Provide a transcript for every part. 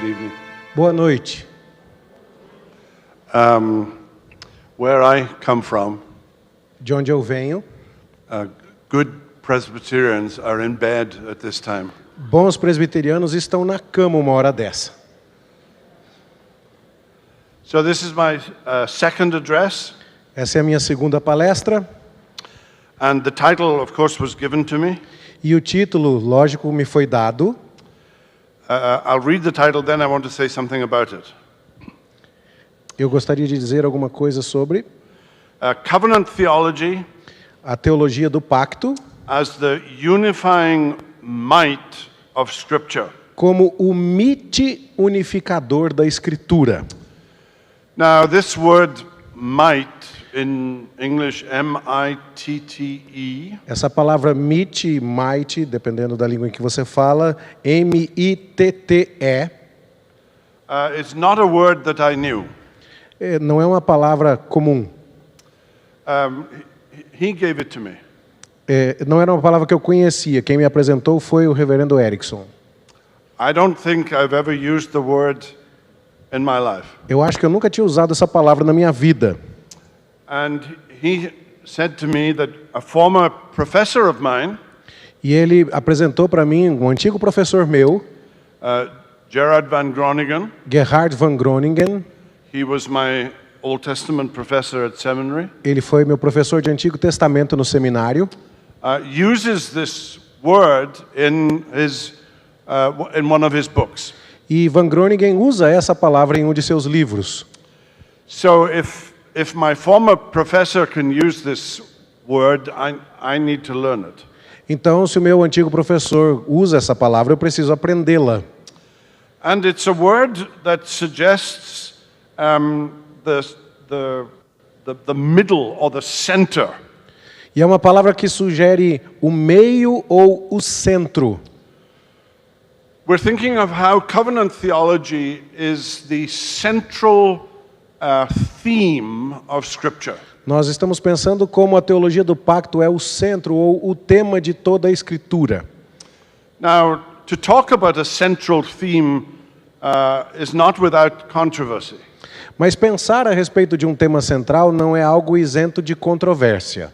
Good evening. Boa noite. Where I come from, De onde eu venho, good Presbyterians are in bed at this time. bons presbiterianos estão na cama uma hora dessa. So this is my second address, Essa é a minha segunda palestra and the title, of course, was given to me. e o título, lógico, me foi dado. I'll read the title, then I want to say something about it. Eu gostaria de dizer alguma coisa sobre Covenant Theology a teologia do pacto as the unifying might of Scripture. como o mite unificador da Escritura. Now, this word might, in English, M-I-T-T-E, Essa palavra mite, might, dependendo da língua em que você fala, M-I-T-T-E, is not a word that I knew. não é uma palavra comum. He gave it to me. Não era uma palavra que eu conhecia. Quem me apresentou foi o reverendo Erickson. I don't think I've ever used the word in my life. Eu acho que eu nunca tinha usado essa palavra na minha vida. And he said to me that a former professor of mine, E ele apresentou para mim um antigo professor meu, Gerard Van Groningen, Gerhard van Groningen. he was my Old Testament professor at seminary, Ele foi meu professor de Antigo Testamento no seminário. uses this word in one of his books. E Van Groningen usa essa palavra em um de seus livros. So if my former professor can use this word, I need to learn it. Então, se o meu antigo professor usa essa palavra, eu preciso aprendê-la. And it's a word that suggests the middle or the center. E é uma palavra que sugere o meio ou o centro. We're thinking of how covenant theology is the central theme of Scripture. Nós estamos pensando como a teologia do pacto é o centro ou o tema de toda a Escritura. Now, to talk about a central theme is not without controversy. Mas pensar a respeito de um tema central não é algo isento de controvérsia.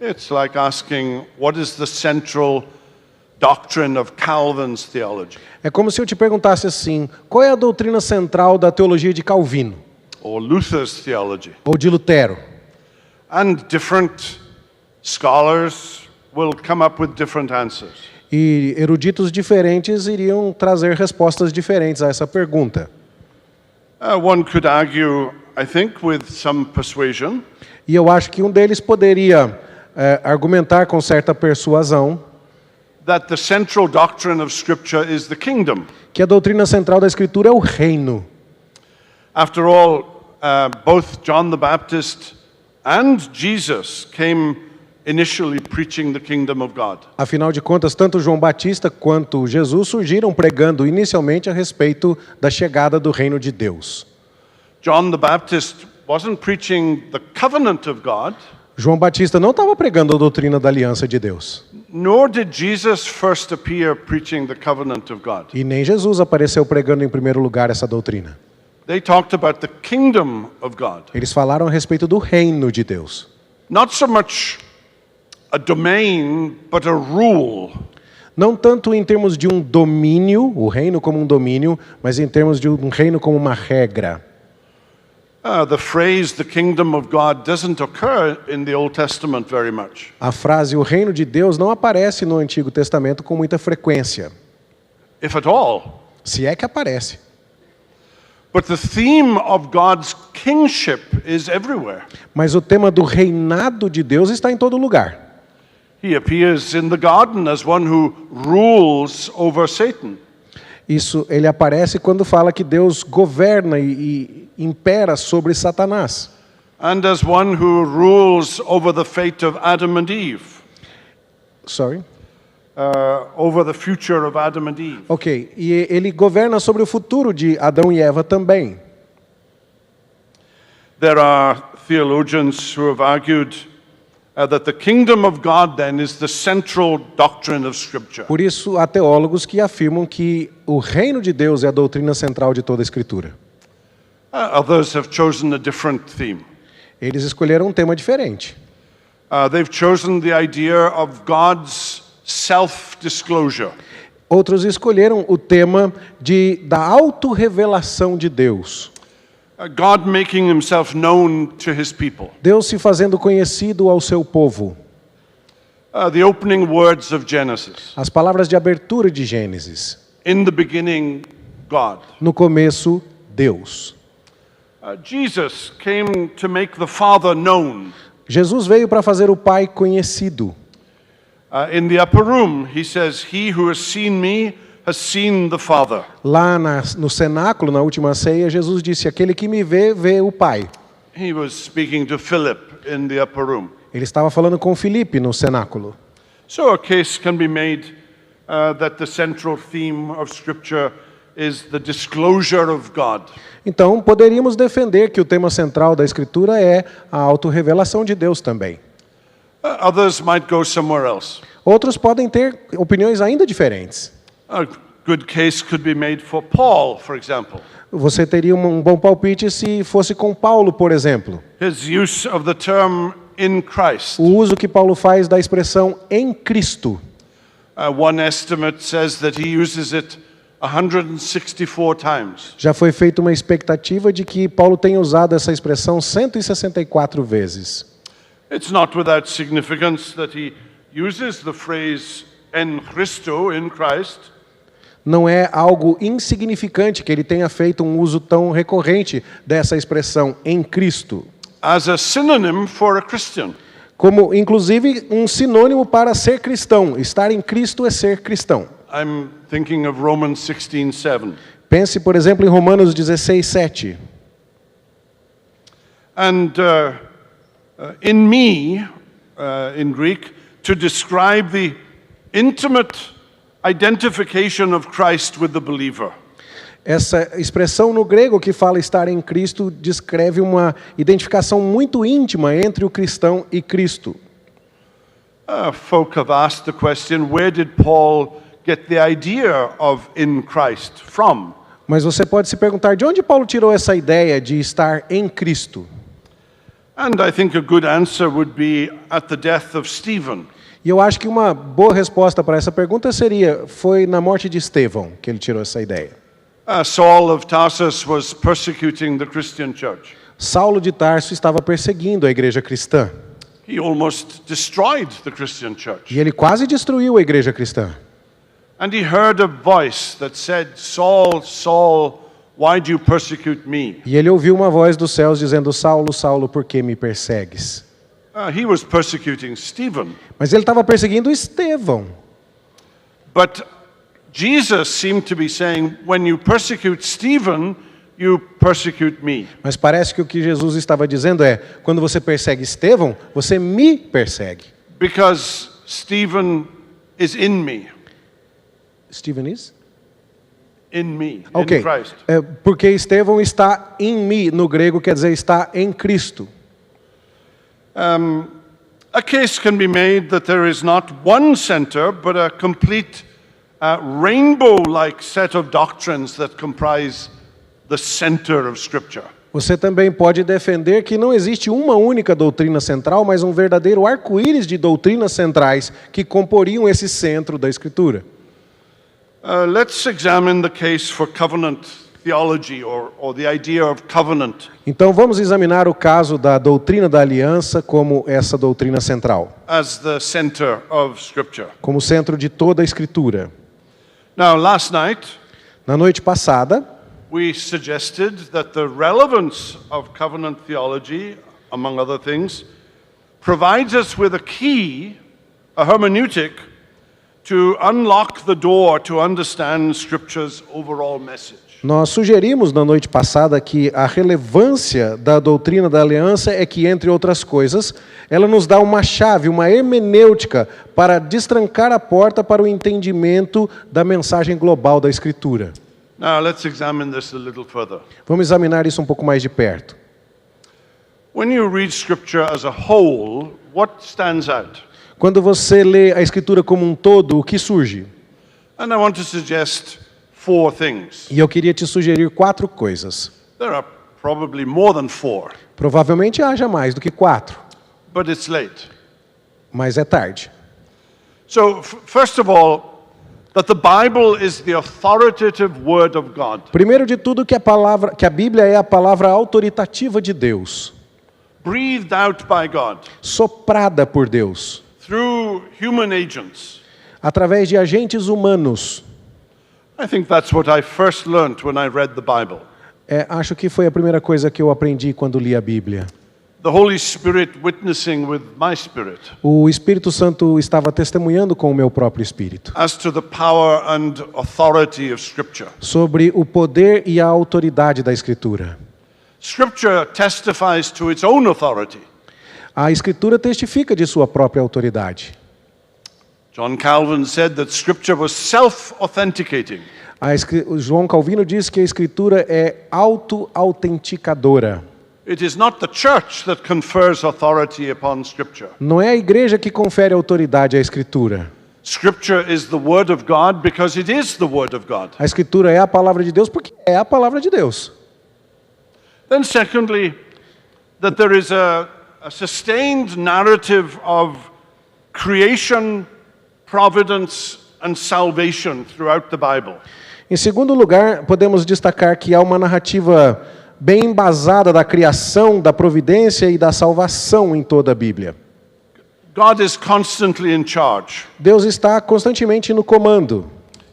It's like asking, what is the central doctrine of Calvin's theology? É como se eu te perguntasse assim, qual é a doutrina central da teologia de Calvino? Or Luther's theology? Ou de Lutero? And different scholars will come up with different answers. E eruditos diferentes iriam trazer respostas diferentes a essa pergunta. One could argue, I think, with some persuasion, E eu acho que um deles poderia argumentar com certa persuasão that the central doctrine of Scripture is the kingdom. que a doutrina central da Escritura é o reino. After all, both John the Baptist and Jesus came initially preaching the kingdom of God. Afinal de contas, tanto João Batista quanto Jesus surgiram pregando inicialmente a respeito da chegada do reino de Deus. John the Baptist wasn't preaching the covenant of God, João Batista não estava pregando a doutrina da aliança de Deus. nor did Jesus first appear preaching the covenant of God. E nem Jesus apareceu pregando em primeiro lugar essa doutrina. They talked about the kingdom of God. Eles falaram a respeito do reino de Deus. Not so much a domain, but a rule. Não tanto em termos de um domínio, o reino como um domínio, mas em termos de um reino como uma regra. The phrase "the kingdom of God" doesn't occur in the Old Testament very much. A frase o reino de Deus não aparece no Antigo Testamento com muita frequência, If at all. se é que aparece. But the theme of God's kingship is everywhere. Mas o tema do reinado de Deus está em todo lugar. He appears in the garden as one who rules over Satan. Isso, ele aparece quando fala que Deus governa e impera sobre Satanás. And as one who rules over the fate of Adam and Eve. Sorry? Over the future of Adam and Eve. Ok, e ele governa sobre o futuro de Adão e Eva também. There are theologians who have argued that the kingdom of God then is the central doctrine of Scripture. Por isso, há teólogos que afirmam que o reino de Deus é a doutrina central de toda a Escritura. Others have chosen a different theme. Eles escolheram um tema diferente. They've chosen the idea of God's self-disclosure. Outros escolheram o tema da autorrevelação de Deus. God making himself known to his people. Deus se fazendo conhecido ao seu povo. The opening words of Genesis. As palavras de abertura de Gênesis. In the beginning, God. No começo, Deus. Jesus came to make the Father known. Jesus veio para fazer o Pai conhecido. In the upper room, he says, "He who has seen me has seen the Father." Lá no cenáculo, na última ceia, Jesus disse: aquele que me vê, vê o Pai. He was speaking to Philip in the upper room. Ele estava falando com Filipe no cenáculo. So a case can be made that the central theme of Scripture is the disclosure of God. Então, poderíamos defender que o tema central da Escritura é a autorrevelação de Deus também. Others might go somewhere else. Outros podem ter opiniões ainda diferentes. A good case could be made for Paul, for example. Você teria um bom palpite se fosse com Paulo, por exemplo. His use of the term in Christ. O uso que Paulo faz da expressão em Cristo. One estimate says that he uses it 164 times. Já foi feita uma expectativa de que Paulo tenha usado essa expressão 164 vezes. It's not without significance that he uses the phrase en Christo, in Christ. Não é algo insignificante que ele tenha feito um uso tão recorrente dessa expressão em Cristo. As a synonym for a Christian. Como, inclusive, um sinônimo para ser cristão. Estar em Cristo é ser cristão. I'm thinking of Romans 16:7. Pense, por exemplo, em Romanos 16:7. And in me, in Greek, to describe the intimate identification of Christ with the believer. Essa expressão no grego que fala estar em Cristo descreve uma identificação muito íntima entre o cristão e Cristo. Folk have asked the question, where did Paul get the idea of in Christ from? Mas você pode se perguntar, de onde Paulo tirou essa ideia de estar em Cristo? And I think a good answer would be at the death of Stephen. E eu acho que uma boa resposta para essa pergunta seria, foi na morte de Estevão que ele tirou essa ideia. Saul of Tarsus was persecuting the Christian church. Saulo de Tarso estava perseguindo a igreja cristã. He almost destroyed the Christian church. E ele quase destruiu a igreja cristã. And he heard a voice that said, "Saul, Saul, why do you persecute me?" E ele ouviu uma voz dos céus dizendo, Saulo, Saulo, por que me persegues? He was persecuting Stephen. Mas ele estava perseguindo Estevão. But Jesus seemed to be saying, when you persecute Stephen, you persecute me. Mas parece que o que Jesus estava dizendo é, quando você persegue Estevão, você me persegue. Because Stephen is in me. Stephen is? In me, Ok, in Christ. Porque Estevão está em mim, no grego quer dizer está em Cristo. A case can be made that there is not one center, but a complete rainbow-like set of doctrines that comprise the center of Scripture. Você também pode defender que não existe uma única doutrina central, mas um verdadeiro arco-íris de doutrinas centrais que comporiam esse centro da Escritura. Let's examine the case for covenant theology or the idea of covenant. Então vamos examinar o caso da doutrina da aliança como essa doutrina central, As the center of Scripture. como centro de toda a Escritura. Now, last night, Na noite passada, we suggested that the relevance of covenant theology, among other things, provides us with a key, a hermeneutic, to unlock the door to understand Scripture's overall message. nós sugerimos na noite passada que a relevância da doutrina da aliança é que, entre outras coisas, ela nos dá uma chave, uma hermenêutica para destrancar a porta para o entendimento da mensagem global da Escritura. Now, let's examine this a little further. Vamos examinar isso um pouco mais de perto. When you read Scripture as a whole, what stands out? Quando você lê a Escritura como um todo, o que surge? And I want to suggest 4 things. E eu queria te sugerir 4 coisas. There are probably more than 4, Provavelmente haja mais do que 4, but it's late. mas é tarde. So, first of all, that the Bible is the authoritative word of God, Primeiro de tudo que a Bíblia é a palavra autoritativa de Deus, breathed out by God soprada por Deus, through human agents. através de agentes humanos. I think that's what I first learned when I read the Bible. Acho que foi a primeira coisa que eu aprendi quando li a Bíblia. The Holy Spirit witnessing with my spirit O Espírito Santo estava testemunhando com o meu próprio espírito as to the power and authority of Scripture. sobre o poder e a autoridade da Escritura. Scripture testifies to its own authority. A Escritura testifica de sua própria autoridade. John Calvin said that Scripture was self-authenticating. O João Calvino diz que a Escritura é auto-autenticadora. It is not the church that confers authority upon Scripture. Não é a igreja que confere autoridade à Escritura. Scripture is the Word of God because it is the Word of God. A Escritura é a palavra de Deus porque é a palavra de Deus. Then secondly, that there is a sustained narrative of creation, providence, and salvation throughout the Bible. Em segundo lugar, podemos destacar que há uma narrativa bem embasada da criação, da providência e da salvação em toda a Bíblia. God is constantly in charge, Deus está constantemente no comando,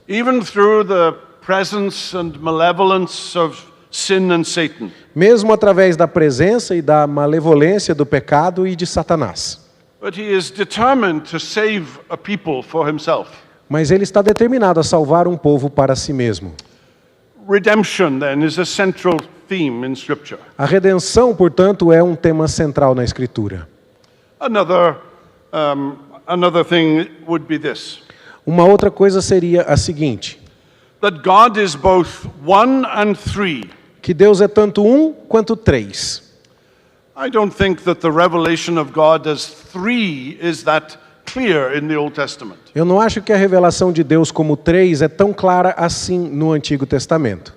even through the presence and malevolence of sin and Satan. mesmo através da presença e da malevolência do pecado e de Satanás. But he is determined to save a people for himself. Mas ele está determinado a salvar um povo para si mesmo. Redemption, then, is a central theme in Scripture. A redenção, portanto, é um tema central na Escritura. Another thing would be this, Uma outra coisa seria a seguinte: that God is both one and three. que Deus é tanto um quanto três. I don't think that the revelation of God as three is that clear in the Old Testament. Eu não acho que a revelação de Deus como três é tão clara assim no Antigo Testamento.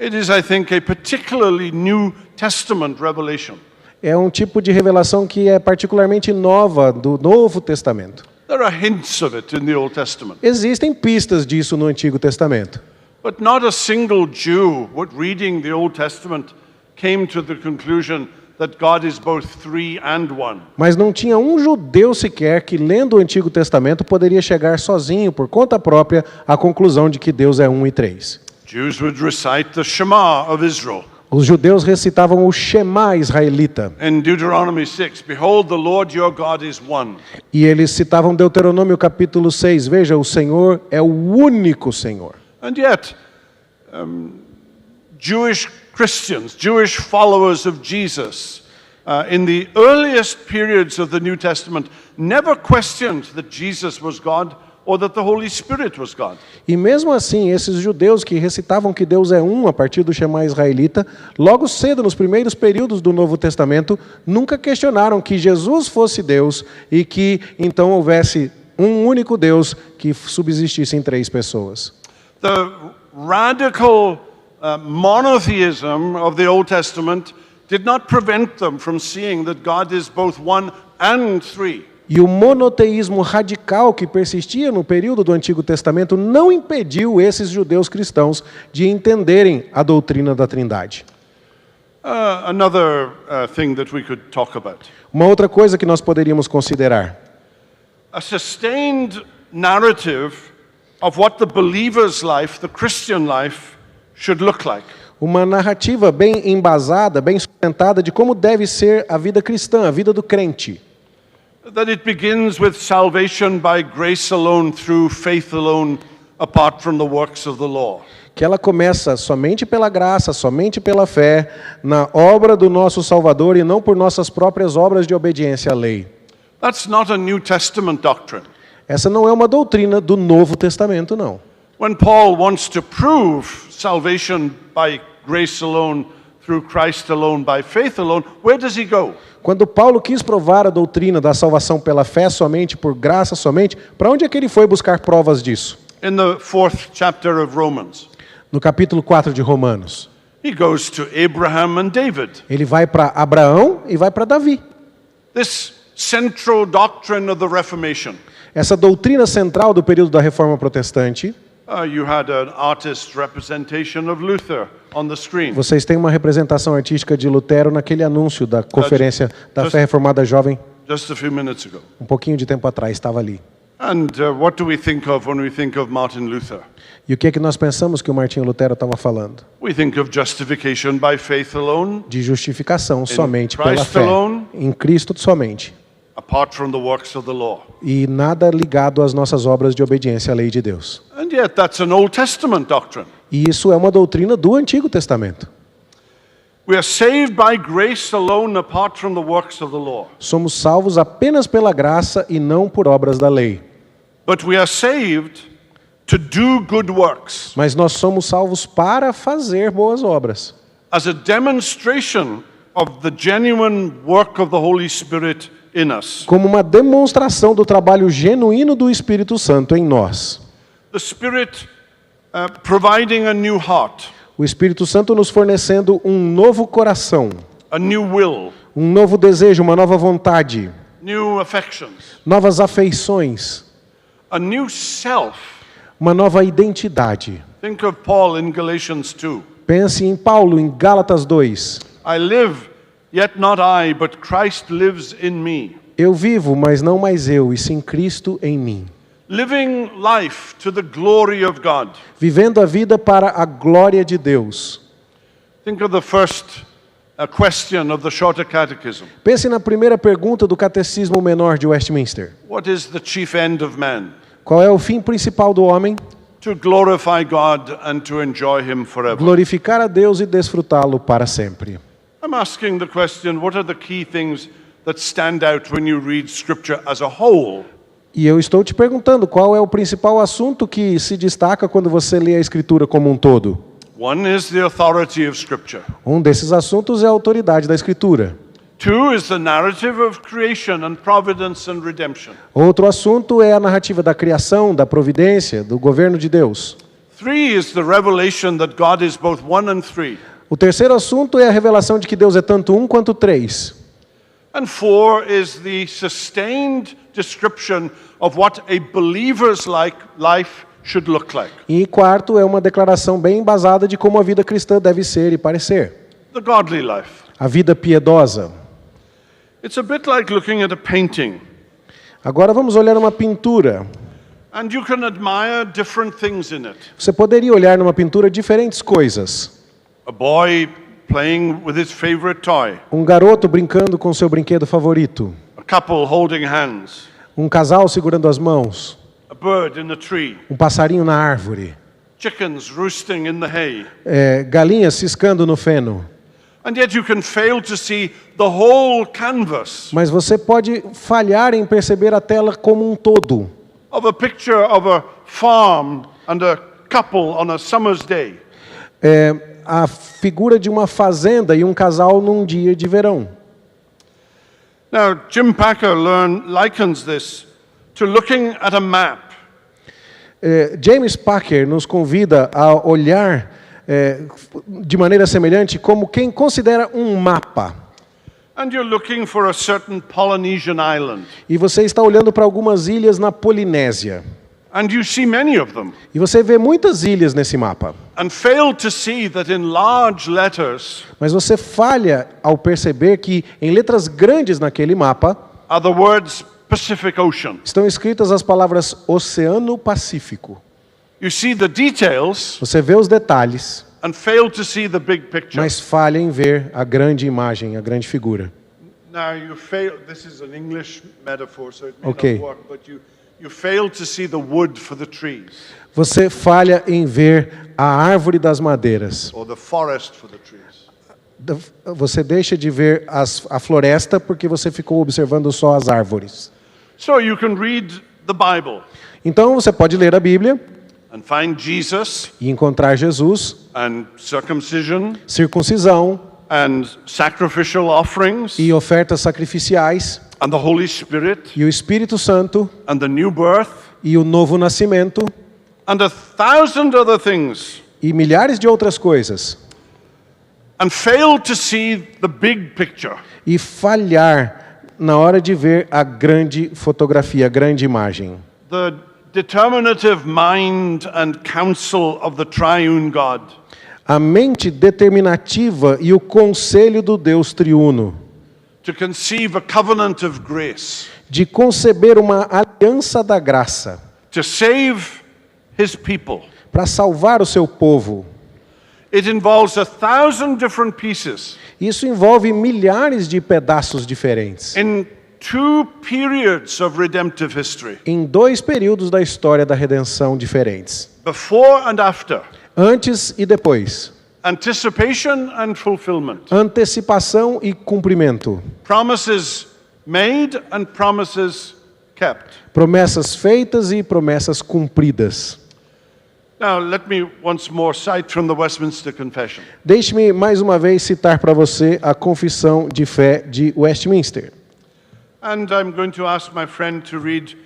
It is, I think, a particularly New Testament revelation. É um tipo de revelação que é particularmente nova do Novo Testamento. There are hints of it in the Old Testament. Existem pistas disso no Antigo Testamento. But not a single Jew reading the Old Testament came to the conclusion that God is both three and one. Mas não tinha um judeu sequer que, lendo o Antigo Testamento, poderia chegar sozinho, por conta própria, à conclusão de que Deus é um e três. Jews would recite the Shema of Israel. Os judeus recitavam o Shema israelita. In Deuteronomy 6, behold, the Lord your God is one. E eles citavam Deuteronômio capítulo 6. Veja, o Senhor é o único Senhor. And yet, Jewish Christians, Jewish followers of Jesus, in the earliest periods of the New Testament, never questioned that Jesus was God or that the Holy Spirit was God. E mesmo assim, esses judeus que recitavam que Deus é um a partir do Shema israelita, logo cedo, nos primeiros períodos do Novo Testamento, nunca questionaram que Jesus fosse Deus e que então houvesse um único Deus que subsistisse em três pessoas. The radical monotheism of the Old Testament did not prevent them from seeing that God is both one and three. E o monoteísmo radical que persistia no período do Antigo Testamento não impediu esses judeus cristãos de entenderem a doutrina da Trindade. Another thing that we could talk about. Uma outra coisa que nós poderíamos considerar: A sustained narrative of what the believer's life, the Christian life, should look like. uma narrativa bem embasada, bem sustentada de como deve ser a vida cristã, a vida do crente. That it begins with salvation by grace alone, through faith alone, apart from the works of the law. Que ela começa somente pela graça, somente pela fé, na obra do nosso Salvador e não por nossas próprias obras de obediência à lei. That's not a New Testament doctrine. Essa não é uma doutrina do Novo Testamento, não. When Paul wants to prove salvation by grace alone, through Christ alone, by faith alone, where does he go? Quando Paulo quis provar a doutrina da salvação pela fé somente, por graça somente, para onde é que ele foi buscar provas disso? In the 4th chapter of Romans. No capítulo 4 de Romanos. He goes to Abraham and David. Ele vai para Abraão e vai para Davi. This central doctrine of the Reformation. Essa doutrina central do período da Reforma Protestante. You had an artist representation of Luther on the screen. Vocês têm uma representação artística de Lutero naquele anúncio da conferência da Fé Reformada Jovem. Just a few minutes ago. Um pouquinho de tempo atrás, estava ali. And what do we think of when we think of Martin Luther? E o que é que nós pensamos que o Martinho Lutero estava falando? We think of justification by faith alone, De justificação somente pela Christ fé. alone. Em Cristo somente. apart from the works of the law. E nada ligado às nossas obras de obediência à lei de Deus. And yet that's an Old Testament doctrine. E isso é uma doutrina do Antigo Testamento. We are saved by grace alone apart from the works of the law. Somos salvos apenas pela graça e não por obras da lei. But we are saved to do good works Mas nós somos salvos para fazer boas obras, as a demonstration of the genuine work of the Holy Spirit in us. como uma demonstração do trabalho genuíno do Espírito Santo em nós. The Spirit providing a new heart, O Espírito Santo nos fornecendo um novo coração, a new will, um novo desejo, uma nova vontade, new affections, novas afeições, a new self. uma nova identidade. Think of Paul in Galatians 2. Pense em Paulo, em Gálatas 2. I live, yet not I, but Christ lives in me. Eu vivo, mas não mais eu, e sim Cristo em mim. Living life to the glory of God. Vivendo a vida para a glória de Deus. Think of the first question of the Shorter Catechism. Pense na primeira pergunta do Catecismo Menor de Westminster. What is the chief end of man? Qual é o fim principal do homem? To glorify God and to enjoy Him forever. Glorificar a Deus e desfrutá-lo para sempre. I'm asking the question, what are the key things that stand out when you read Scripture as a whole? E eu estou te perguntando, qual é o principal assunto que se destaca quando você lê a Escritura como um todo? One is the authority of Scripture. Um desses assuntos é a autoridade da Escritura. Two is the narrative of creation and providence and redemption. Outro assunto é a narrativa da criação, da providência, do governo de Deus. Three is the revelation that God is both one and three. O terceiro assunto é a revelação de que Deus é tanto um quanto três. And four is the sustained description of what a believer's life should look like. E quarto é uma declaração bem embasada de como a vida cristã deve ser e parecer. The godly life. A vida piedosa. It's a bit like looking at a painting. Agora vamos olhar uma pintura. And you can admire different things in it. Você poderia olhar numa pintura diferentes coisas. A boy playing with his favorite toy. Um garoto brincando com seu brinquedo favorito. A couple holding hands. Um casal segurando as mãos. A bird in the tree. Um passarinho na árvore. Chickens roosting in the hay. Galinhas ciscando no feno. And yet you can fail to see the whole canvas Mas você pode falhar em perceber a tela como um todo. of a picture of a farm and a couple on a summer's day. A figura de uma fazenda e um casal num dia de verão. Now, Jim Packer likens this to looking at a map. James Packer nos convida a olhar de maneira semelhante como quem considera um mapa. And you're looking for a certain Polynesian island. E você está olhando para algumas ilhas na Polinésia. And you see many of them. E você vê muitas ilhas nesse mapa. And fail to see that in large letters Mas você falha ao perceber que em letras grandes naquele mapa are the words Pacific Ocean. estão escritas as palavras Oceano Pacífico. You see the details Você vê os detalhes, and fail to see the big picture. mas falha em ver a grande imagem, a grande figura. Now you fail, this is an English metaphor, so it may Okay. not work, but you fail to see the wood for the trees, Você falha em ver a árvore das madeiras. or the forest for the trees. Você deixa de ver a floresta porque você ficou observando só as árvores. So you can read the Bible Então você pode ler a Bíblia and find Jesus e encontrar Jesus, and circumcision, circuncisão, and sacrificial offerings e ofertas sacrificiais and the Holy Spirit e o Espírito Santo and the new birth e o novo nascimento and 1,000 other things, e milhares de outras coisas, and fail to see the big picture. e falhar na hora de ver a grande fotografia, a grande imagem. The determinative mind and counsel of the triune God. A mente determinativa e o conselho do Deus triuno, To conceive a covenant of grace, de conceber uma aliança da graça, to save his people. para salvar o seu povo. It involves 1,000 different pieces Isso envolve milhares de pedaços diferentes, in 2 periods of redemptive history, em 2 períodos da história da redenção diferentes, before and after, antes e depois, anticipation and fulfillment, antecipação e cumprimento, promises made and promises kept. promessas feitas e promessas cumpridas. Now, let me once more cite from the Westminster Confession. Deixe-me mais uma vez citar para você a Confissão de Fé de Westminster. And I'm going to ask my friend to read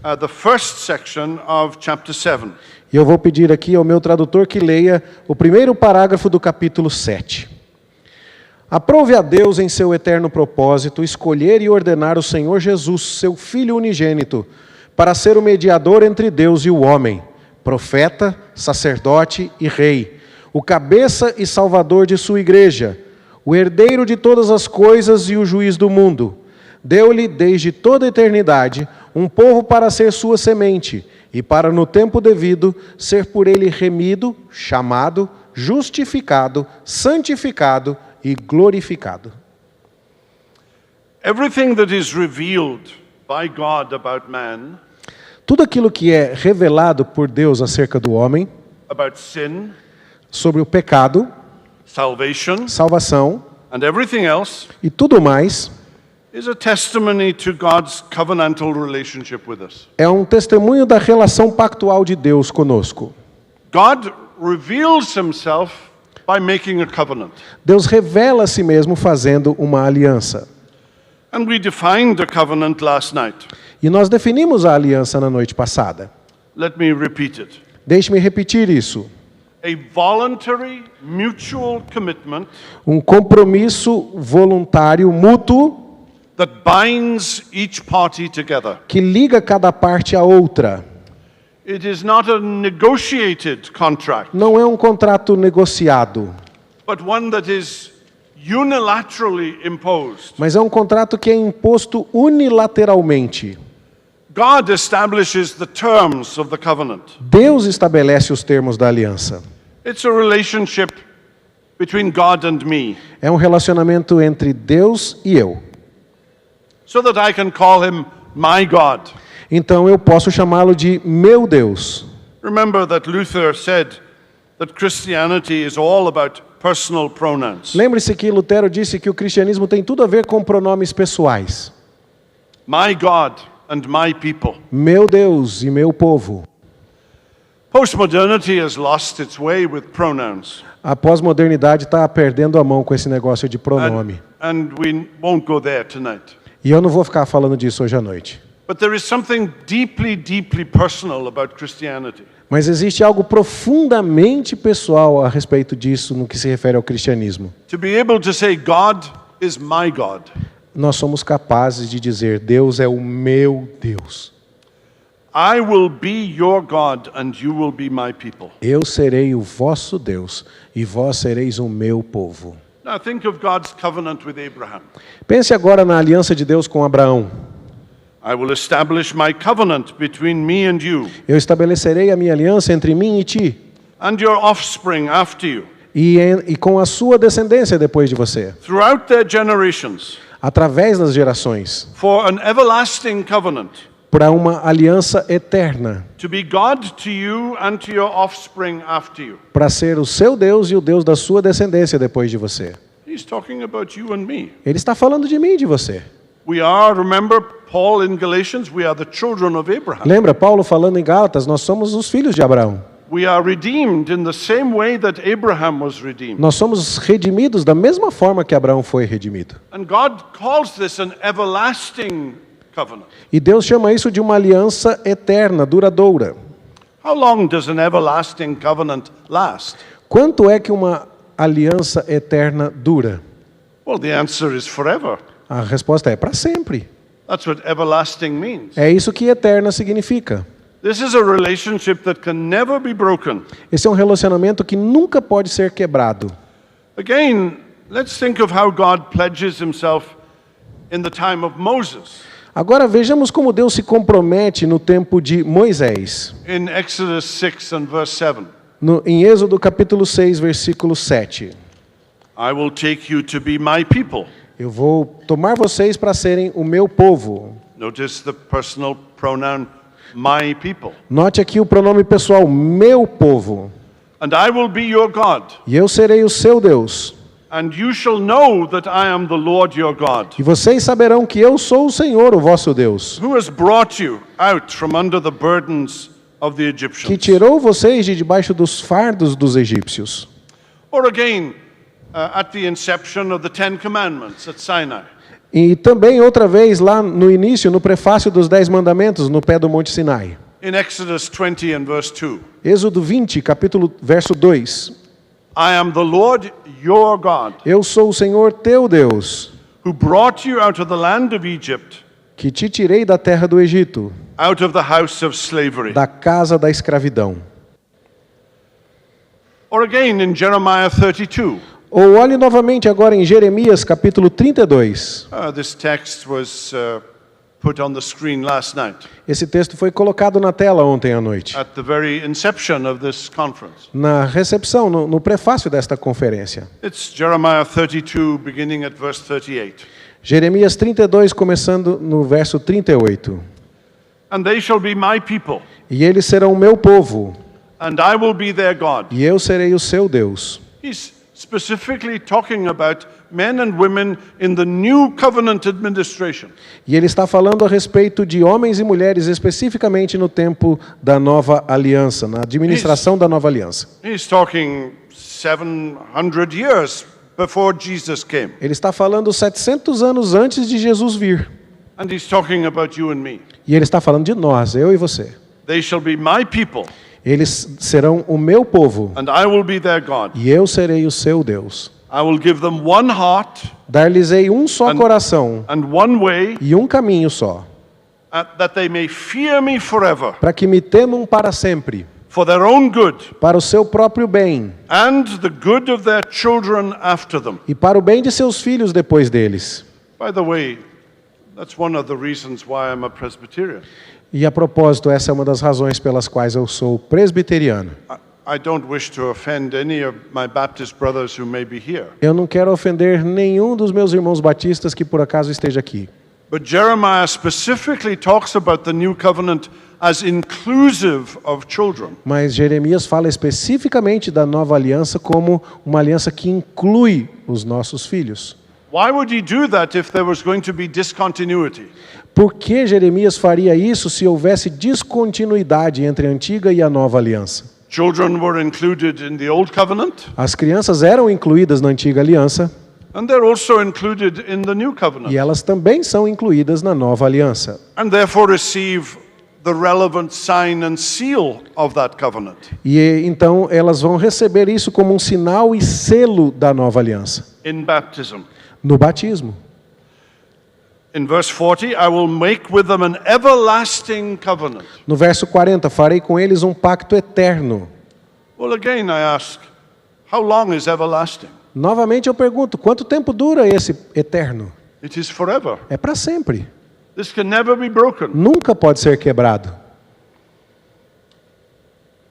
the first section of chapter 7. E eu vou pedir aqui ao meu tradutor que leia o primeiro parágrafo do capítulo 7. Aprove a Deus em seu eterno propósito escolher e ordenar o Senhor Jesus, seu Filho unigênito, para ser o mediador entre Deus e o homem, profeta, sacerdote e rei, o cabeça e salvador de sua igreja, o herdeiro de todas as coisas e o juiz do mundo. Deu-lhe desde toda a eternidade um povo para ser sua semente, e para no tempo devido ser por ele remido, chamado, justificado, santificado e glorificado. Everything that is revealed by God about man, Tudo aquilo que é revelado por Deus acerca do homem, about sin, sobre o pecado, salvation, salvação and everything else, e tudo mais, is a testimony to God's covenantal relationship with us. é um testemunho da relação pactual de Deus conosco. God reveals himself by making a covenant. Deus revela a si mesmo fazendo uma aliança. And we defined the covenant last night. E nós definimos a aliança na noite passada. Let me repeat it. Deixe-me repetir isso. A voluntary, mutual commitment Um compromisso voluntário, mútuo, that binds each party together. que liga cada parte à outra. It is not a negotiated contract, Não é um contrato negociado, but one that is unilaterally imposed. mas é um contrato que é imposto unilateralmente. God establishes the terms of the covenant. Deus estabelece os termos da aliança. It's a relationship between God and me, É um relacionamento entre Deus e eu. so that I can call him my God. Então eu posso chamá-lo de meu Deus. Remember that Luther said that Christianity is all about personal pronouns. Lembre-se que Lutero disse que o cristianismo tem tudo a ver com pronomes pessoais. My God and my people. Meu Deus e meu povo. Postmodernity has lost its way with pronouns. A pós-modernidade está perdendo a mão com esse negócio de pronome. And we won't go there tonight. E eu não vou ficar falando disso hoje à noite. But there is something deeply, deeply personal about Christianity. Mas existe algo profundamente pessoal a respeito disso no que se refere ao cristianismo. To be able to say, God is my God. Nós somos capazes de dizer, Deus é o meu Deus. I will be your God and you will be my people. Eu serei o vosso Deus e vós sereis o meu povo. Now think of God's covenant with Abraham. Pense agora na aliança de Deus com Abraão. I will establish my covenant between me and you, Eu estabelecerei a minha aliança entre mim e ti, and your offspring after you, e com a sua descendência depois de você, throughout their generations, através das gerações, for an everlasting covenant, para uma aliança eterna, to be God to you and to your offspring after you. para ser o seu Deus e o Deus da sua descendência depois de você. He's talking about you and me. Ele está falando de mim e de você. We are, remember Paul in Galatians, we are the children of Abraham. Lembra Paulo falando em Gálatas, nós somos os filhos de Abraão. We are redeemed in the same way that Abraham was redeemed. Nós somos redimidos da mesma forma que Abraão foi redimido. And God calls this an everlasting covenant. E Deus chama isso de uma aliança eterna, duradoura. How long does an everlasting covenant last? Quanto é que uma aliança eterna dura? Well, the answer is forever. A resposta é para sempre. That's what everlasting means. É isso que eterna significa. This is a relationship that can never be broken. Esse é um relacionamento que nunca pode ser quebrado. Again, let's think of how God pledges himself in the time of Moses. Agora vejamos como Deus se compromete no tempo de Moisés. In Exodus 6 and verse 7. Em Êxodo capítulo 6, versículo 7. I will take you to be my people. Eu vou tomar vocês para serem o meu povo. Notice the personal pronoun my people. Note aqui o pronome pessoal, meu povo. And I will be your God. E eu serei o seu Deus. And you shall know that I am the Lord your God, E vocês saberão que eu sou o Senhor, o vosso Deus, who has brought you out from under the burdens of the que Egyptians. tirou vocês de debaixo dos fardos dos egípcios. Or again, at the inception of the Ten Commandments at Sinai. E também outra vez lá no início, no prefácio dos 10 mandamentos, no pé do Monte Sinai. In Exodus 20 and verse 2. Êxodo 20, verso 2. I am the Lord your God, Eu sou o Senhor teu Deus, who brought you out of the land of Egypt, que te tirei da terra do Egito, out of the house of slavery. da casa da escravidão. Or again in Jeremiah 32. Ou olhe novamente agora em Jeremias capítulo 32. This text was put on the screen last night Esse texto foi colocado na tela ontem à noite, at the very inception of this conference. na recepção, no prefácio desta conferência. It's Jeremiah 32, beginning at verse 38. Jeremias 32, começando no verso 38. And they shall be my people, E eles serão o meu povo, and I will be their God. e eu serei o seu Deus. He's specifically talking about men and women in the new covenant administration. E ele está falando a respeito de homens e mulheres, especificamente no tempo da nova aliança, na administração da nova aliança. He's talking 700 years before Jesus came. Ele está falando 700 anos antes de Jesus vir. And he's talking about you and me. E ele está falando de nós, eu e você. They shall be my people, Eles serão o meu povo, and I will be their God. e eu serei o seu Deus. I will give them one heart Dar-lhes-ei um só coração and one way, e um caminho só, that they may fear me forever, para que me temam para sempre, for their own good, para o seu próprio bem and the good of their children after them. e para o bem de seus filhos depois deles. By the way, that's one of the reasons why I'm a Presbyterian. E a propósito, essa é uma das razões pelas quais eu sou presbiteriano. I don't wish to offend any of my Baptist brothers who may be here. Eu não quero ofender nenhum dos meus irmãos batistas que por acaso esteja aqui. But Jeremiah specifically talks about the new covenant as inclusive of children. Mas Jeremias fala especificamente da nova aliança como uma aliança que inclui os nossos filhos. Why would he do that if there was going to be discontinuity? Por que Jeremias faria isso se houvesse descontinuidade entre a antiga e a nova aliança? Children were included in the old covenant, As crianças eram incluídas na antiga aliança and they're also included in the new covenant, e elas também são incluídas na nova aliança. and therefore receive the relevant sign and seal of that covenant. E então elas vão receber isso como um sinal e selo da nova aliança, In baptism. no batismo. In verse 40, I will make with them an everlasting covenant. No verso 40, farei com eles um pacto eterno. Well, again, I ask, how long is everlasting? Novamente eu pergunto, quanto tempo dura esse eterno? It is forever. É para sempre. This can never be broken. Nunca pode ser quebrado.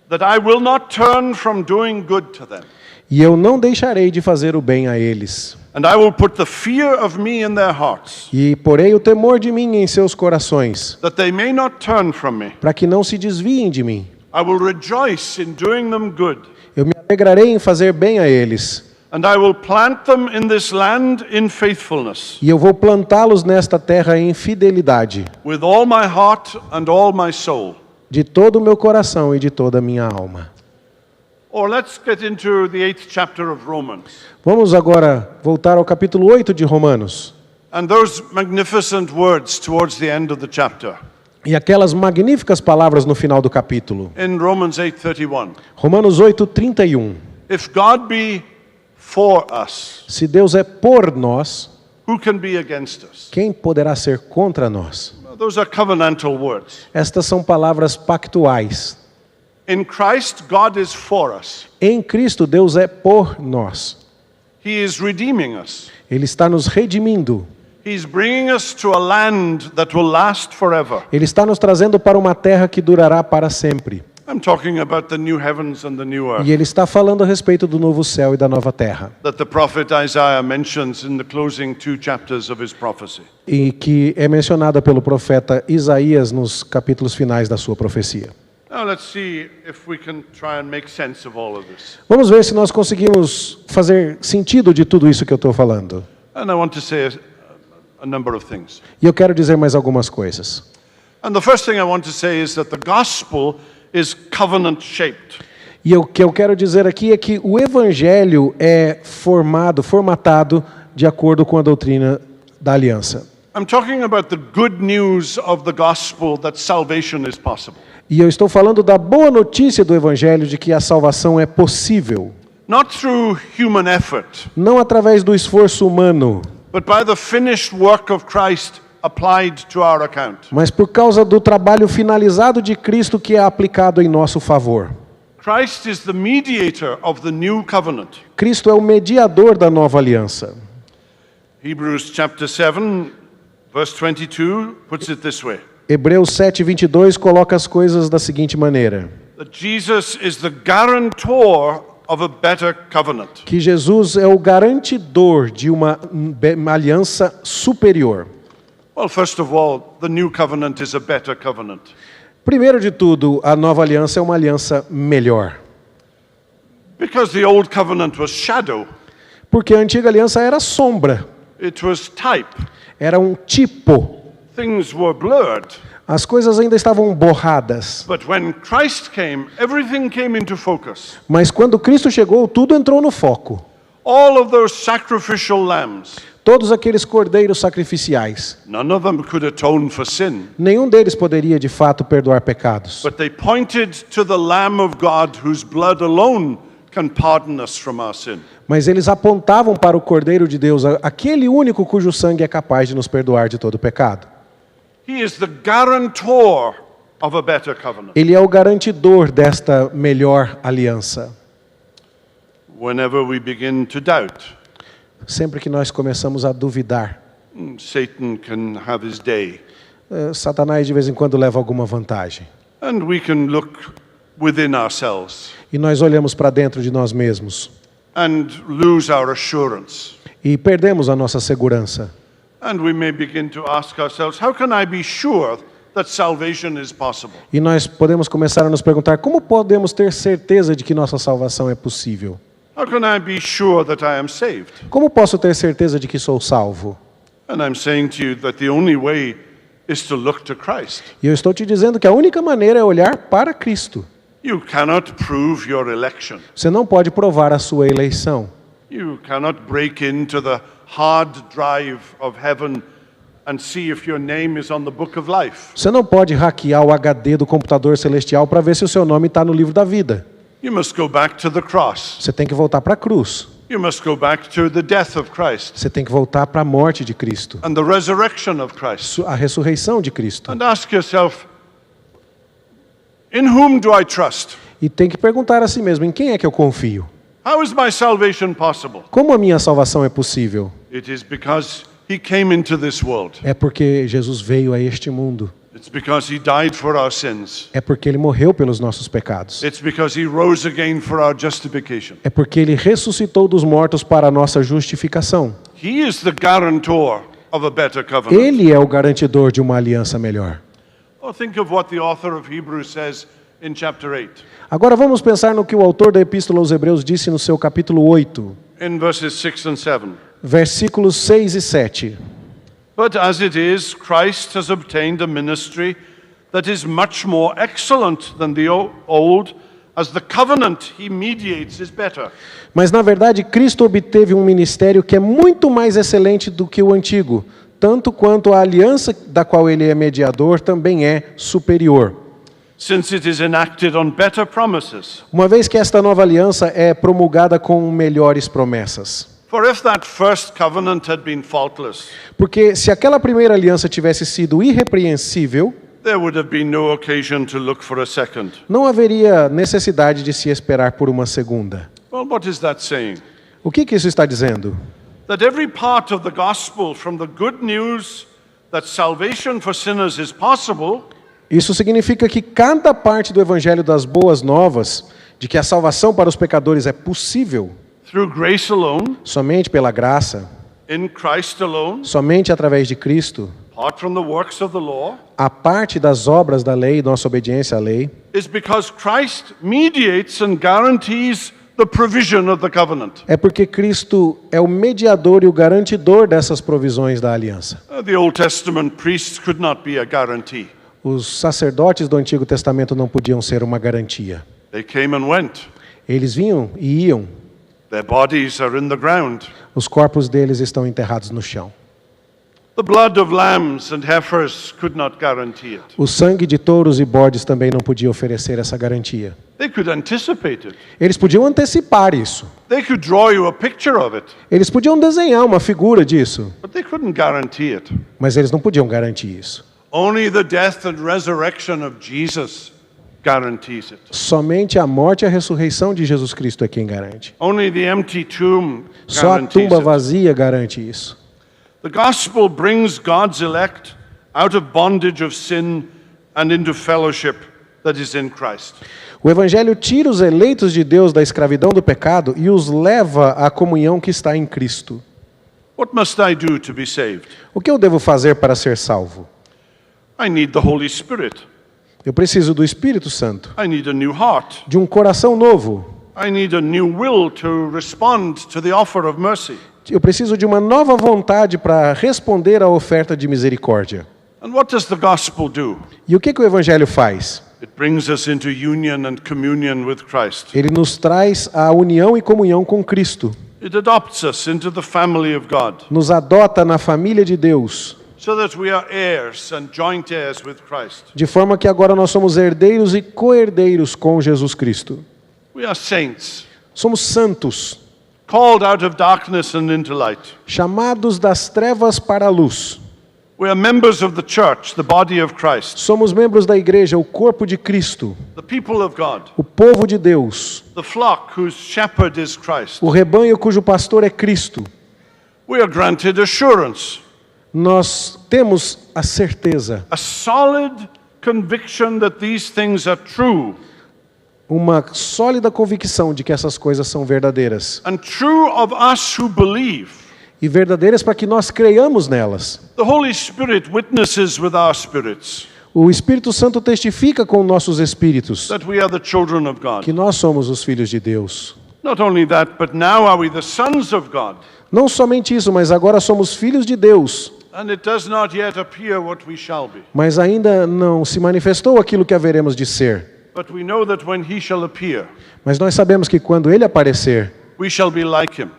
That I will not turn from doing good to them. E eu não deixarei de fazer o bem a eles. And I will put the fear of me in their hearts, E porei o temor de mim em seus corações, that they may not turn from me. para que não se desviem de mim. I will rejoice in doing them good, Eu me alegrarei em fazer bem a eles. and I will plant them in this land in faithfulness, E eu vou plantá-los nesta terra em fidelidade, with all my heart and all my soul. de todo o meu coração e de toda a minha alma. Or let's get into the 8th chapter of Romans. Vamos agora voltar ao capítulo 8 de Romanos. And those magnificent words towards the end of the chapter. E aquelas magníficas palavras no final do capítulo. In Romans 8:31. Romanos 8:31. If God be for us, Se Deus é por nós, who can be against us? quem poderá ser contra nós? Those are covenantal words. Estas são palavras pactuais. In Christ, God is for us. Em Cristo, Deus é por nós. He is redeeming us. Ele está nos redimindo. He's bringing us to a land that will last forever. Ele está nos trazendo para uma terra que durará para sempre. I'm talking about the new heavens and the new earth E ele está falando a respeito do novo céu e da nova terra. that the prophet Isaiah mentions in the closing 2 chapters of his prophecy. E que é mencionada pelo profeta Isaías nos capítulos finais da sua profecia. Now let's see if we can try and make sense of all of this. Vamos ver se nós conseguimos fazer sentido de tudo isso que eu estou falando. And I want to say a number of things. E eu quero dizer mais algumas coisas. And the first thing I want to say is that the gospel is covenant shaped. E o que eu quero dizer aqui é que o evangelho é formatado de acordo com a doutrina da aliança. I'm talking about the good news of the gospel that salvation is possible. E eu estou falando da boa notícia do evangelho de que a salvação é possível, Not through human effort, não através do esforço humano, but by the finished work of Christ applied to our account. mas por causa do trabalho finalizado de Cristo que é aplicado em nosso favor. Christ is the mediator of the new covenant. Cristo é o mediador da nova aliança. Hebrews chapter 7, verse 22 puts it this way. Hebreus 7:22 coloca as coisas da seguinte maneira: That Jesus is the guarantor of a better covenant. que Jesus é o garantidor de uma aliança superior. Well, first of all, the new covenant is a better covenant. Primeiro de tudo, a nova aliança é uma aliança melhor. Because the old covenant was shadow, Porque a antiga aliança era sombra, it was type. era um tipo. Things were blurred. As coisas ainda estavam borradas. But when Christ came, everything came into focus. Mas quando Cristo chegou, tudo entrou no foco. All of those sacrificial lambs, Todos aqueles cordeiros sacrificiais, none of them could atone for sin. nenhum deles poderia de fato perdoar pecados. But they pointed to the Lamb of God whose blood alone can pardon us from our sin. Mas eles apontavam para o Cordeiro de Deus, aquele único cujo sangue é capaz de nos perdoar de todo pecado. He is the guarantor of a better covenant. Ele é o garantidor desta melhor aliança. Whenever we begin to doubt, Sempre que nós começamos a duvidar, Satan can have his day. Satanás de vez em quando leva alguma vantagem. And we can look within ourselves E nós olhamos para dentro de nós mesmos and lose our assurance. e perdemos a nossa segurança. And we may begin to ask ourselves, how can I be sure that salvation is possible? E nós podemos começar a nos perguntar, como podemos ter certeza de que nossa salvação é possível? How can I be sure that I am saved? Como posso ter certeza de que sou salvo? And I'm saying to you that the only way is to look to Christ. E eu estou te dizendo que a única maneira é olhar para Cristo. You cannot prove your election. Você não pode provar a sua eleição. You cannot break into the hard drive of heaven and see if your name is on the book of life. Você não pode hackear o HD do computador celestial para ver se o seu nome está no livro da vida. You must go back to the cross. Você tem que voltar para a cruz. You must go back to the death of Christ Você tem que voltar para a morte de Cristo, and the resurrection of Christ. a ressurreição de Cristo. And ask yourself, in whom do I trust? E tem que perguntar a si mesmo, em quem é que eu confio? How is my salvation possible? Como a minha salvação é possível? It is because he came into this world. É porque Jesus veio a este mundo. It's because he died for our sins. É porque ele morreu pelos nossos pecados. It's because he rose again for our justification. É porque ele ressuscitou dos mortos para a nossa justificação. He is the guarantor of a better covenant. Ele é o garantidor de uma aliança melhor. Oh, think of what the author of Hebrews says in chapter 8. Agora vamos pensar no que o autor da Epístola aos Hebreus disse no seu capítulo 8, In verses 6 and 7. versículos 6 e 7. But as it is, Christ has obtained a ministry that is much more excellent than the old, as the covenant he mediates is better. Mas, na verdade, Cristo obteve um ministério que é muito mais excelente do que o antigo, tanto quanto a aliança da qual ele é mediador também é superior. Since it is enacted on better promises. Uma vez que esta nova aliança é promulgada com melhores promessas. For if that first covenant had been faultless, Porque se aquela primeira aliança tivesse sido irrepreensível, there would have been no occasion to look for a second. não haveria necessidade de se esperar por uma segunda. Well, what is that saying? O que isso está dizendo? That every part of the gospel, from the good news that salvation for sinners is possible, Isso significa que cada parte do Evangelho das Boas Novas, de que a salvação para os pecadores é possível through grace alone, somente pela graça, in Christ alone, somente através de Cristo, apart from the works of the law, a parte das obras da lei, nossa obediência à lei, is because Christ mediates and guarantees the provision of the covenant. é porque Cristo é o mediador e o garantidor dessas provisões da aliança. The Old Testament priests could not be a guarantee. Os sacerdotes do Antigo Testamento não podiam ser uma garantia. They came and went. Eles vinham e iam. Their bodies are in the ground. Os corpos deles estão enterrados no chão. The blood of lambs and heifers could not guarantee it. O sangue de touros e bodes também não podia oferecer essa garantia. They could anticipate it. Eles podiam antecipar isso. They could draw you a picture of it, Eles podiam desenhar uma figura disso, but they couldn't guarantee it. mas eles não podiam garantir isso. Only the death and resurrection of Jesus guarantees it. Somente a morte e a ressurreição de Jesus Cristo é quem garante. Only the empty tomb Só a guarantees tumba it. vazia garante isso. The gospel brings God's elect out of bondage of sin and into fellowship that is in Christ. O Evangelho tira os eleitos de Deus da escravidão do pecado e os leva à comunhão que está em Cristo. What must I do to be saved? O que eu devo fazer para ser salvo? I need the Holy Spirit. Eu preciso do Espírito Santo, I need a new heart. de um coração novo. I need a new will to respond to the offer of mercy. Eu preciso de uma nova vontade para responder à oferta de misericórdia. And what does the gospel do? E o que o Evangelho faz? It brings us into union and communion with Christ. Ele nos traz a união e comunhão com Cristo. It adopts us into the family of God, Nos adota na família de Deus, so that we are heirs and joint heirs with Christ. de forma que agora nós somos herdeiros e co-herdeiros com Jesus Cristo. We are saints, Somos santos, called out of darkness and into light. chamados das trevas para a luz. We are members of the church, the body of Christ, Somos membros da igreja, o corpo de Cristo, the people of God, o povo de Deus, the flock whose shepherd is Christ. o rebanho cujo pastor é Cristo. We are granted assurance, Nós temos a certeza, a solid conviction that these things are true, uma sólida convicção de que essas coisas são verdadeiras. and true of us who believe. E verdadeiras para que nós creiamos nelas. The Holy Spirit witnesses with our spirits O Espírito Santo testifica com nossos espíritos that we are the children of God. que nós somos os filhos de Deus. Not only that, but now are we the sons of God. Não somente isso, mas agora somos filhos de Deus. And it does not yet appear what we shall be. Mas ainda não se manifestou aquilo que haveremos de ser. But we know that when he shall appear, Mas nós sabemos que quando Ele aparecer, we shall be like him,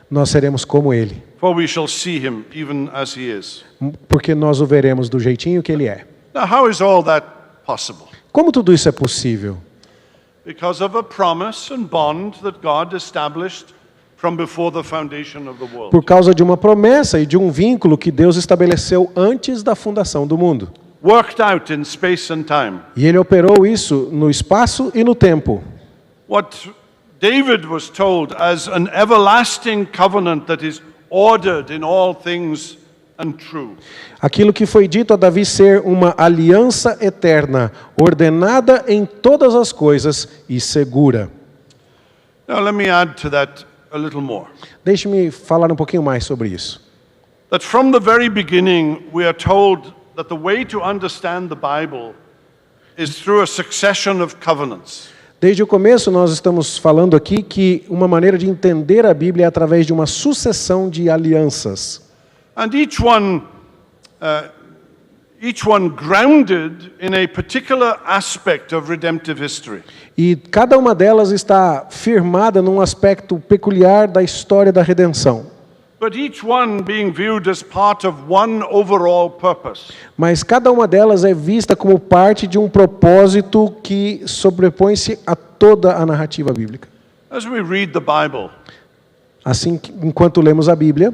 nós seremos como Ele. for we shall see him even as he is. Porque nós o veremos do jeitinho que Ele é. Now, how is all that possible? Como tudo isso é possível? Because of a promise and bond that God established from before the foundation of the world. Por causa de uma promessa e de um vínculo que Deus estabeleceu antes da fundação do mundo. Worked out in space and time. E Ele operou isso no espaço e no tempo. What David was told as an everlasting covenant that is ordered in all things and true. Aquilo que foi dito a Davi ser uma aliança eterna, ordenada em todas as coisas e segura. Now let me add to that a little more. Deixe-me falar um pouquinho mais sobre isso. That from the very beginning we are told that the way to understand the Bible is through a succession of covenants. Desde o começo nós estamos falando aqui que uma maneira de entender a Bíblia é através de uma sucessão de alianças. And each one each one grounded in a particular aspect of redemptive history. E cada uma delas está firmada num aspecto peculiar da história da redenção. But each one being viewed as part of one overall purpose. Mas cada uma delas é vista como parte de um propósito que sobrepõe-se a toda a narrativa bíblica. As we read the Bible, Assim, enquanto lemos a Bíblia,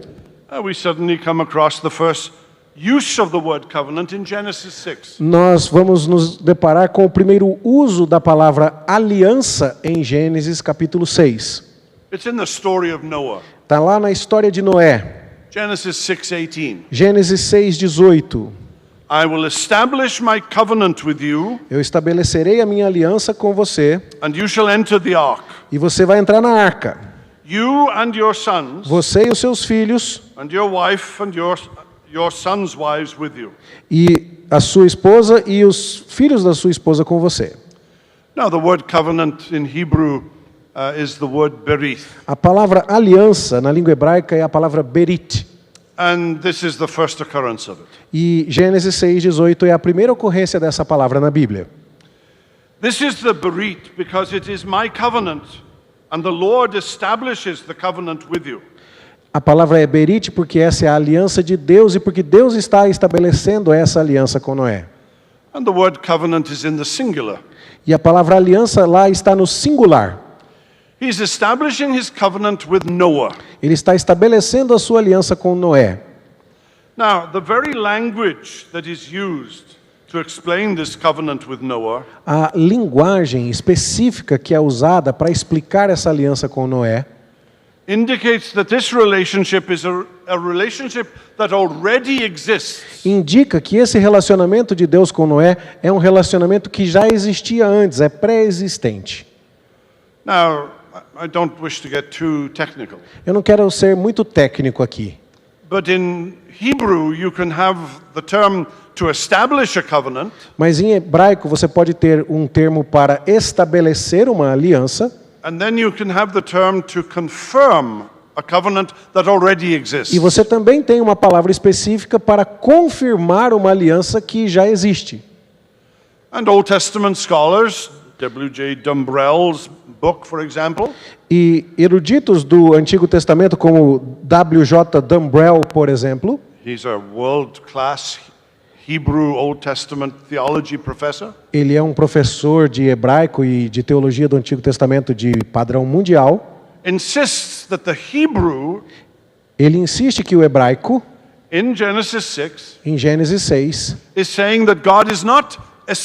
we suddenly come across the first use of the word covenant in Genesis 6. nós vamos nos deparar com o primeiro uso da palavra aliança em Gênesis capítulo 6. It's in the story of Noah. Está lá na história de Noé, Genesis 6:18. Gênesis 6:18. I will establish my covenant with you, Eu estabelecerei a minha aliança com você and you shall enter the ark. e você vai entrar na arca. You and your sons, Você e os seus filhos and your wife and your sons' wives with you. e a sua esposa e os filhos da sua esposa com você. Now, the word covenant in Hebrew is the word berith. A palavra aliança na língua hebraica é a palavra berit. And this is the first occurrence of it. E Gênesis 6:18 é a primeira ocorrência dessa palavra na Bíblia. This is the berit because it is my covenant, and the Lord establishes the covenant with you. A palavra é berit porque essa é a aliança de Deus e porque Deus está estabelecendo essa aliança com Noé. And the word covenant is in the singular. E a palavra aliança lá está no singular. He's establishing his covenant with Noah. Ele está estabelecendo a sua aliança com Noé. Now, the very language that is used to explain this covenant with Noah A linguagem específica que é usada para explicar essa aliança com Noé indicates that this relationship is a relationship that already exists. indica que esse relacionamento de Deus com Noé é um relacionamento que já existia antes, é pré-existente. Now, I don't wish to get too technical, Eu não quero ser muito técnico aqui, but in Hebrew you can have the term to establish a covenant, mas em hebraico você pode ter um termo para estabelecer uma aliança and then you can have the term to confirm a covenant that already exists. e você também tem uma palavra específica para confirmar uma aliança que já existe. And Old Testament scholars, W.J. Dumbrell's book, for example, E eruditos do Antigo Testamento, como W.J. Dumbrell, por exemplo, he's a world-class Hebrew Old Testament theology professor. ele é um professor de hebraico e de teologia do Antigo Testamento de padrão mundial. Insists that the Hebrew Ele insiste que o hebraico, in Genesis 6 em Gênesis 6, is saying that God is not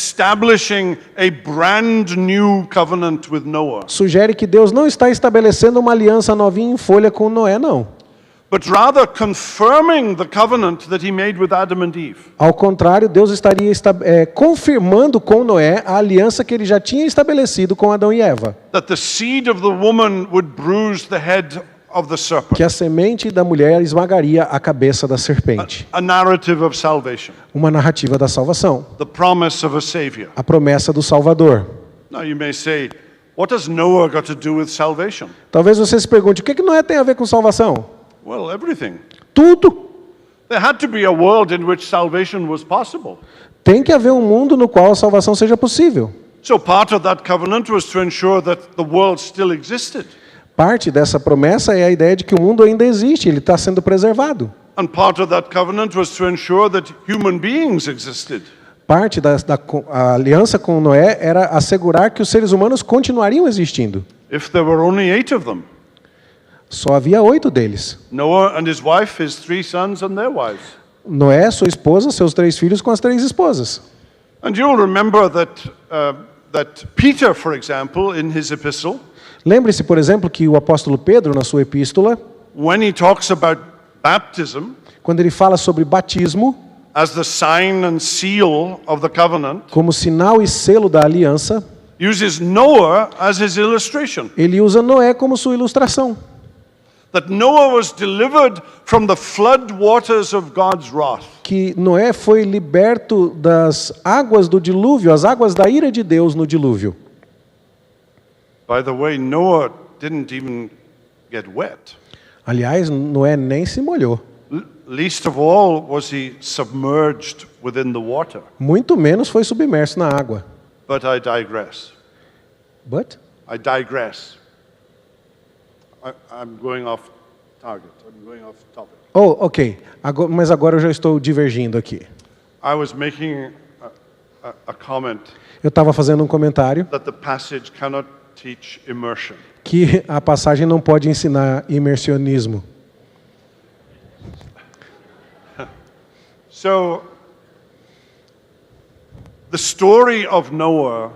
establishing a brand new covenant with Noah, sugere que Deus não está estabelecendo uma aliança novinha em folha com Noé, não. but rather confirming the covenant that he made with Adam and Eve. Ao contrário, Deus estaria confirmando com Noé a aliança que ele já tinha estabelecido com Adão e Eva. That the seed of the woman would bruise the head of the serpent. Que a semente da mulher esmagaria a cabeça da serpente. A narrative of salvation. Uma narrativa da salvação. The promise of a savior. A promessa do Salvador. Now you may say, what does Noah got to do with salvation? Talvez você se pergunte, o que Noé tem a ver com salvação? Well, everything. Tudo. There had to be a world in which salvation was possible. Tem que haver um mundo no qual a salvação seja possível. So part of that covenant was to ensure that the world still existed. Parte dessa promessa é a ideia de que o mundo ainda existe, ele está sendo preservado. And part of that covenant was to ensure that human beings existed. Parte da aliança com Noé era assegurar que os seres humanos continuariam existindo. If there were only 8 of them. Só havia 8 deles. Noah and his wife, his 3 sons and their wives. Noé, sua esposa, seus 3 filhos com as 3 esposas. And you'll remember that Peter, for example, in his epistle, Lembre-se, por exemplo, que o apóstolo Pedro, na sua epístola, when he talks about baptism quando ele fala sobre batismo, as the sign and seal of the covenant, como sinal e selo da aliança, uses Noah as his illustration. ele usa Noé como sua ilustração. That Noah was delivered from the flood waters of God's wrath. Que Noé foi liberto das águas do dilúvio, as águas da ira de Deus no dilúvio. By the way, Noah didn't even get wet. Aliás, Noé nem se molhou. Least of all was he submerged within the water. Muito menos foi submerso na água. But I digress. But? I digress. I'm going off target. I'm going off topic. Oh, ok. Mas agora eu já estou divergindo aqui. I was making a comment Eu estava fazendo um comentário that the passage cannot teach immersion. que a passagem não pode ensinar imersionismo. So, the story of Noah,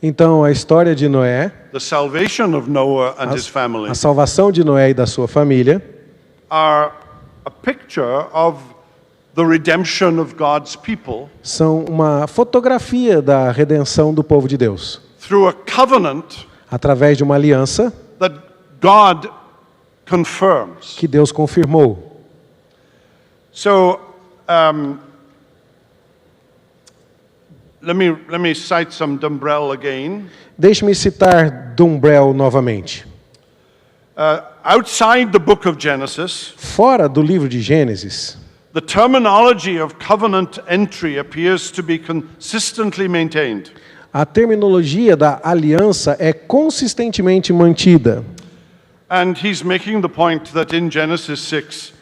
Então, a história de Noé, the salvation of Noah and his family, a salvação de Noé e da sua família, are a picture of the redemption of God's people são uma fotografia da redenção do povo de Deus, through a covenant através de uma aliança that God confirms. que Deus confirmou. So, let me cite some Dumbrell again. Deixe-me citar Dumbrell novamente. Outside the book of Genesis, Fora do livro de Gênesis, the terminology of covenant entry appears to be consistently maintained. a terminologia da aliança é consistentemente mantida. And he's making the point that in Genesis 6,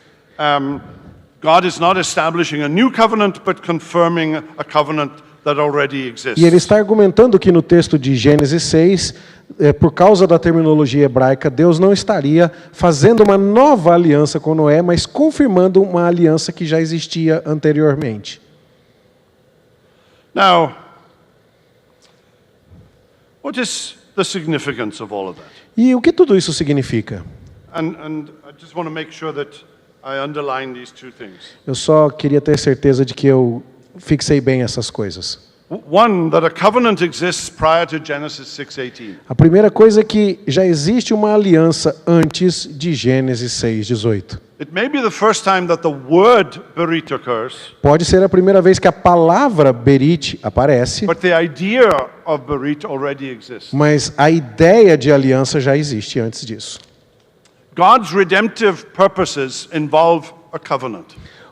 God is not establishing a new covenant, but confirming a covenant that already exists. E ele está argumentando que no texto de Gênesis 6, por causa da terminologia hebraica, Deus não estaria fazendo uma nova aliança com Noé, mas confirmando uma aliança que já existia anteriormente. Now, what is the significance of all of that? E o que tudo isso significa? And I just want to make sure that I underline these two things. Eu só queria ter certeza de que eu fixei bem essas coisas. One, that a covenant exists prior to Genesis 6:18. A primeira coisa é que já existe uma aliança antes de Gênesis 6:18. It may be the first time that the word berit occurs, Pode ser a primeira vez que a palavra berit aparece, but the idea of berit already exists. mas a ideia de aliança já existe antes disso. God's redemptive purposes involve a covenant.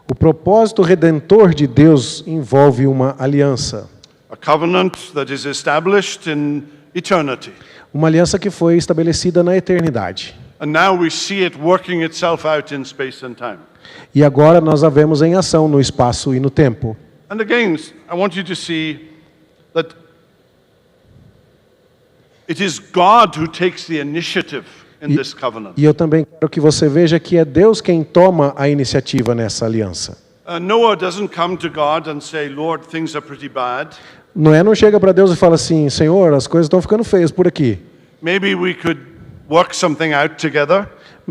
O propósito redentor de Deus envolve uma aliança. A covenant that is established in eternity. Uma aliança que foi estabelecida na eternidade. And now we see it working itself out in space and time. E agora nós a vemos em ação no espaço e no tempo. And again, I want you to see that it is God who takes the initiative in this covenant. E eu também quero que você veja que é Deus quem toma a iniciativa nessa aliança. Noah doesn't come to God and say, Lord, things are pretty bad. Noé não chega para Deus e fala assim, Senhor, as coisas estão ficando feias por aqui. Maybe we could work something out together.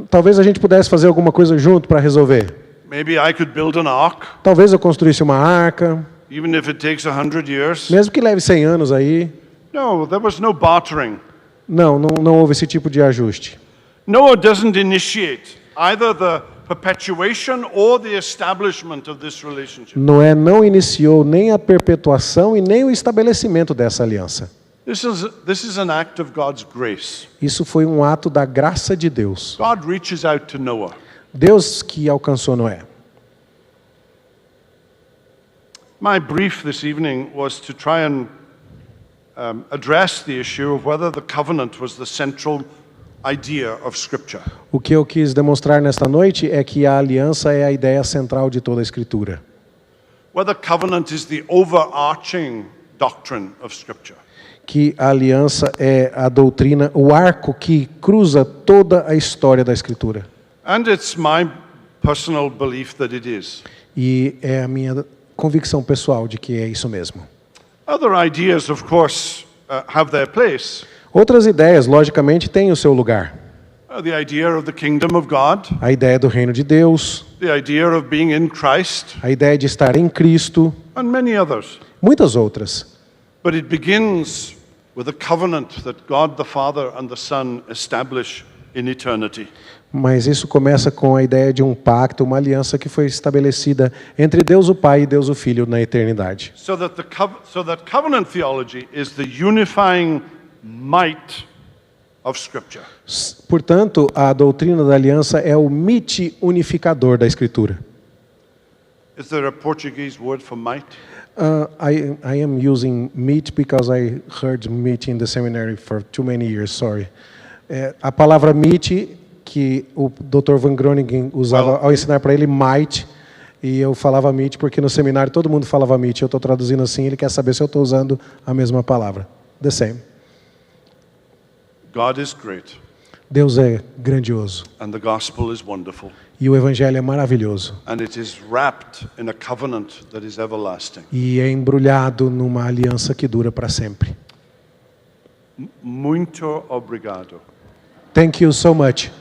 Talvez a gente pudesse fazer alguma coisa junto para resolver. Maybe I could build an ark, Talvez eu construísse uma arca, even if it takes 100 years. mesmo que leve 100 anos aí. No, there was no bartering. Não houve esse tipo de ajuste. Noah doesn't initiate either the perpetuation or the establishment of this relationship. Noé não iniciou nem a perpetuação e nem o estabelecimento dessa aliança. This is an act of God's grace. Isso foi um ato da graça de Deus. God reaches out to Noah. Deus que alcançou Noé. My brief this evening was to try and address the issue of whether the covenant was the central idea of Scripture. O que eu quis demonstrar nesta noite é que a aliança é a ideia central de toda a Escritura. Whether covenant is the overarching doctrine of Scripture. Que a aliança é a doutrina, o arco que cruza toda a história da Escritura. And it's my personal belief that it is. E é a minha convicção pessoal de que é isso mesmo. Other ideas, of course, have their place. Outras ideias, logicamente, têm o seu lugar. The idea of the kingdom of God, A ideia do reino de Deus, the idea of being in Christ, a ideia de estar em Cristo, and many others. muitas outras. But it begins with a covenant that God the Father and the Son establish in eternity. Mas isso começa com a ideia de um pacto, uma aliança que foi estabelecida entre Deus o Pai e Deus o Filho na eternidade. So that covenant theology is the unifying might of Scripture. Portanto, a doutrina da aliança é o mite unificador da Escritura. Is there a Portuguese word for might? I am using meat because I heard meat in the seminary for too many years, sorry. A palavra meat que o Dr. Van Groningen usava ao ensinar para ele might, e eu falava meat porque no seminário todo mundo falava meat. Eu estou traduzindo assim, ele quer saber se eu estou usando a mesma palavra. The same. God is great, Deus é grandioso and the gospel is wonderful, e o evangelho é maravilhoso and it is wrapped in a covenant that is everlasting. e é embrulhado numa aliança que dura para sempre. Muito obrigado. Thank you so much.